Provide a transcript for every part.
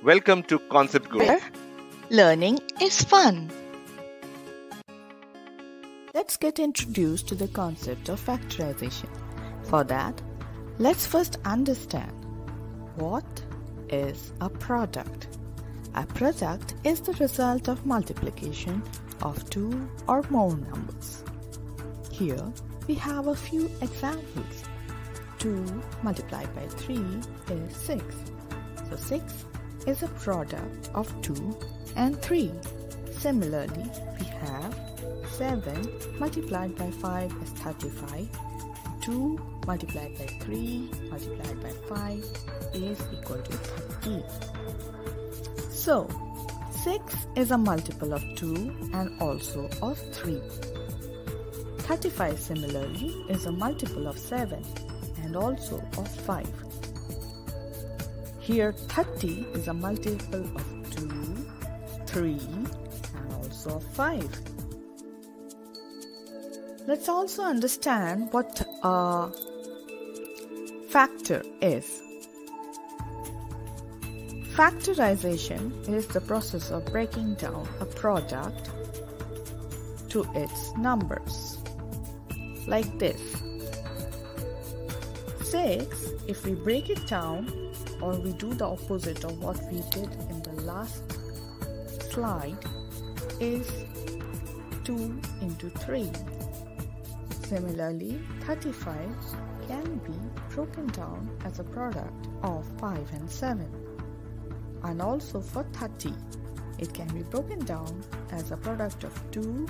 Welcome to ConceptGuru. Where learning is fun. Let's get introduced to the concept of factorization. For that, let's first understand what is a product. A product is the result of multiplication of two or more numbers. Here we have a few examples. 2 multiplied by 3 is 6. So 6 is a product of 2 and 3. Similarly, we have 7 multiplied by 5 is 35. 2 multiplied by 3 multiplied by 5 is equal to 30. So, 6 is a multiple of 2 and also of 3. 35 similarly is a multiple of 7 and also of 5. Here 30 is a multiple of 2, 3 and also of 5. Let's also understand what a factor is. Factorization is the process of breaking down a product to its numbers. Like this. 6, if we break it down or we do the opposite of what we did in the last slide, is 2 into 3. Similarly, 35 can be broken down as a product of 5 and 7. And also for 30, it can be broken down as a product of 2,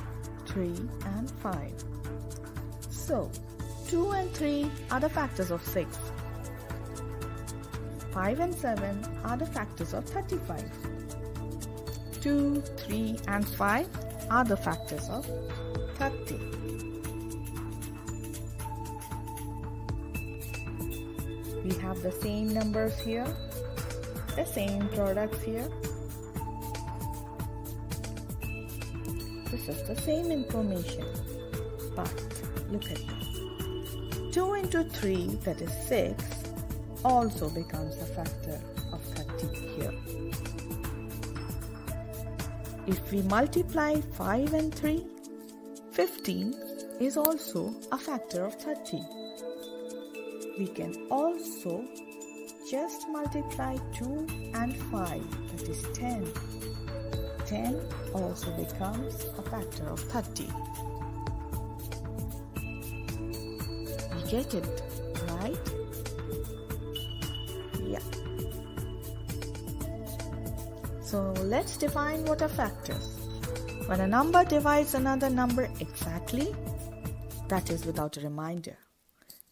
3 and 5. So, 2 and 3 are the factors of 6. 5 and 7 are the factors of 35. 2, 3 and 5 are the factors of 30. We have the same numbers here, the same products here. This is the same information, but look at this. 2 into 3, that is 6, also becomes a factor of 30 here. If we multiply 5 and 3, 15 is also a factor of 30. We can also just multiply 2 and 5, that is 10. 10 also becomes a factor of 30. You get it, right? Yeah. So let's define what are factors. When a number divides another number exactly, that is without a remainder,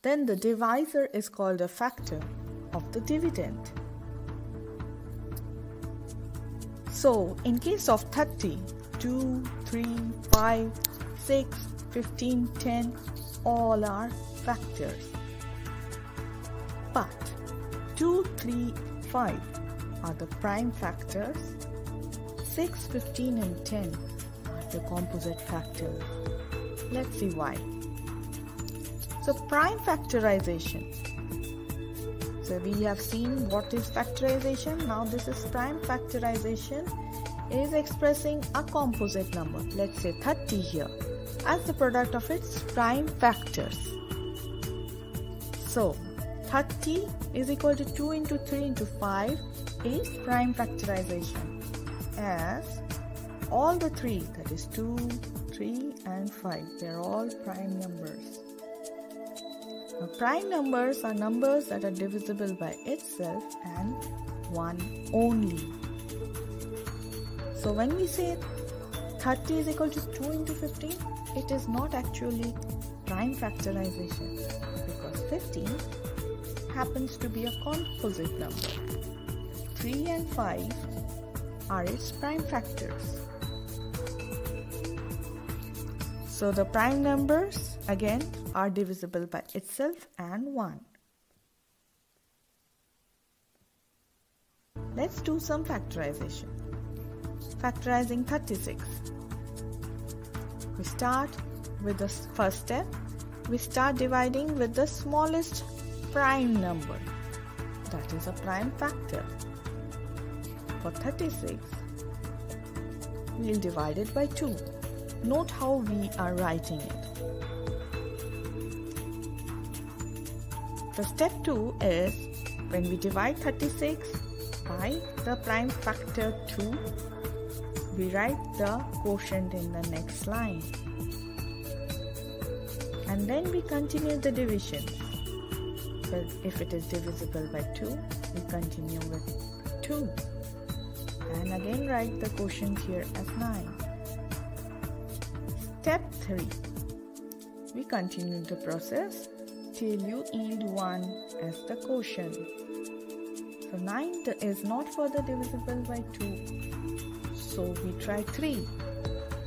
then the divisor is called a factor of the dividend. So, in case of 30, 2, 3, 5, 6, 15, 10, all are factors. But 2, 3, 5 are the prime factors. 6, 15 and 10 are the composite factors. Let's see why. So, prime factorization. So we have seen what is factorization. Now this is prime factorization, is expressing a composite number. Let's say 30 here as the product of its prime factors. So 30 is equal to 2 into 3 into 5 is prime factorization, as all the 3, that is 2, 3 and 5, they are all prime numbers. Now, prime numbers are numbers that are divisible by itself and 1 only. So when we say 30 is equal to 2 into 15, it is not actually prime factorization, because 15 happens to be a composite number. 3 and 5 are its prime factors. So the prime numbers again are divisible by itself and 1. Let's do some factorization. Factorizing 36. We start with the first step. We start dividing with the smallest prime number. That is a prime factor. For 36, we'll divide it by 2. Note how we are writing it. The step 2 is when we divide 36 by the prime factor 2, we write the quotient in the next line. And then we continue the division. But if it is divisible by 2, we continue with 2. And again write the quotient here as 9. Step 3. We continue the process till you yield 1 as the quotient. So 9 is not further divisible by 2. So we try 3.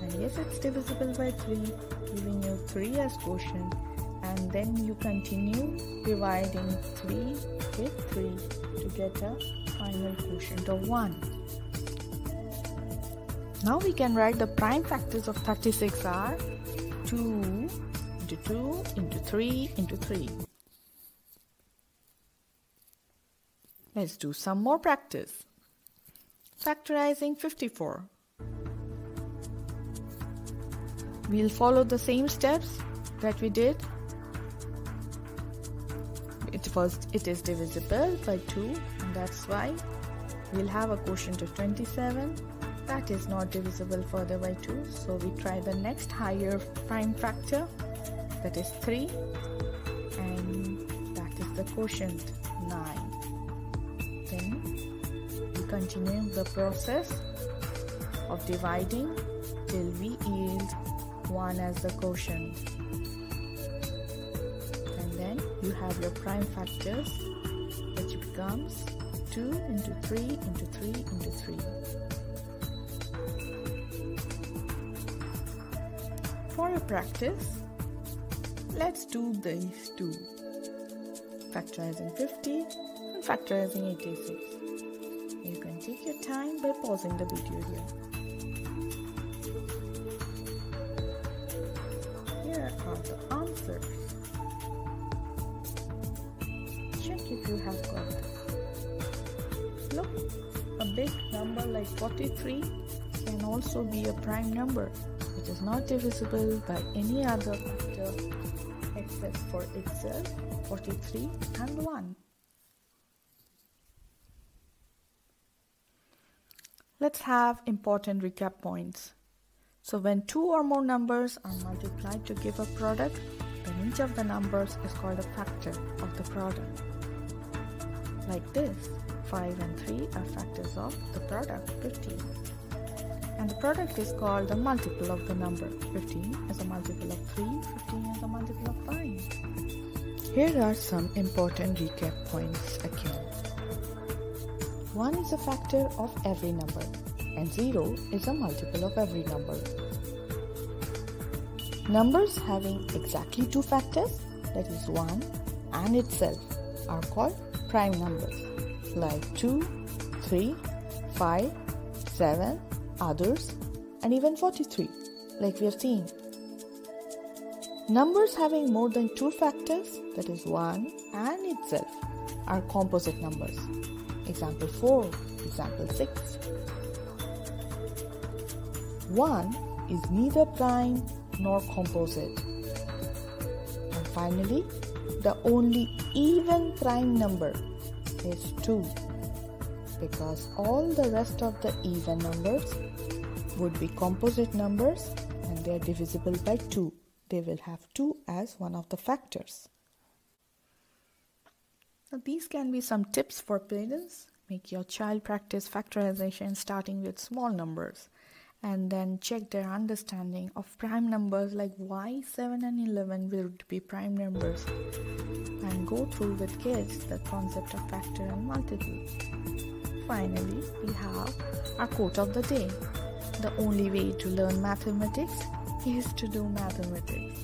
And yes, it's divisible by 3, giving you 3 as quotient. And then you continue dividing 3 with 3 to get a final quotient of 1. Now we can write the prime factors of 36 are 2 into 2 into 3 into 3. Let's do some more practice. Factorizing 54. We'll follow the same steps that we did. It is divisible by 2, and that's why we'll have a quotient of 27. That is not divisible further by 2, so we try the next higher prime factor, that is 3, and that is the quotient 9. Then we continue the process of dividing till we yield 1 as the quotient. And then you have your prime factors, which becomes 2 into 3 into 3 into 3. For a practice, let's do these two, factorizing 50 and factorizing 86. You can take your time by pausing the video here. Here are the answers. Check if you have got this. Look, a big number like 43 can also be a prime number. It is not divisible by any other factor except for itself, 43 and 1. Let's have important recap points. So when 2 or more numbers are multiplied to give a product, then each of the numbers is called a factor of the product. Like this, 5 and 3 are factors of the product 15. And the product is called the multiple of the number. 15 is a multiple of 3, 15 is a multiple of 5. Here are some important recap points again. 1 is a factor of every number, and 0 is a multiple of every number. Numbers having exactly 2 factors, that is 1 and itself, are called prime numbers, like 2, 3, 5, 7, others, and even 43, like we have seen. Numbers having more than 2 factors, that is 1 and itself, are composite numbers. Example 4, example 6. 1 is neither prime nor composite. And finally, the only even prime number is 2, because all the rest of the even numbers would be composite numbers and they are divisible by 2. They will have 2 as one of the factors. Now these can be some tips for parents. Make your child practice factorization starting with small numbers, and then check their understanding of prime numbers, like why 7 and 11 will be prime numbers, and go through with kids the concept of factor and multiple. Finally, we have our quote of the day. The only way to learn mathematics is to do mathematics.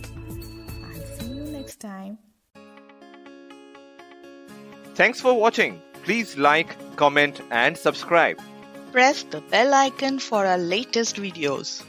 I'll see you next time. Thanks for watching. Please like, comment and subscribe. Press the bell icon for our latest videos.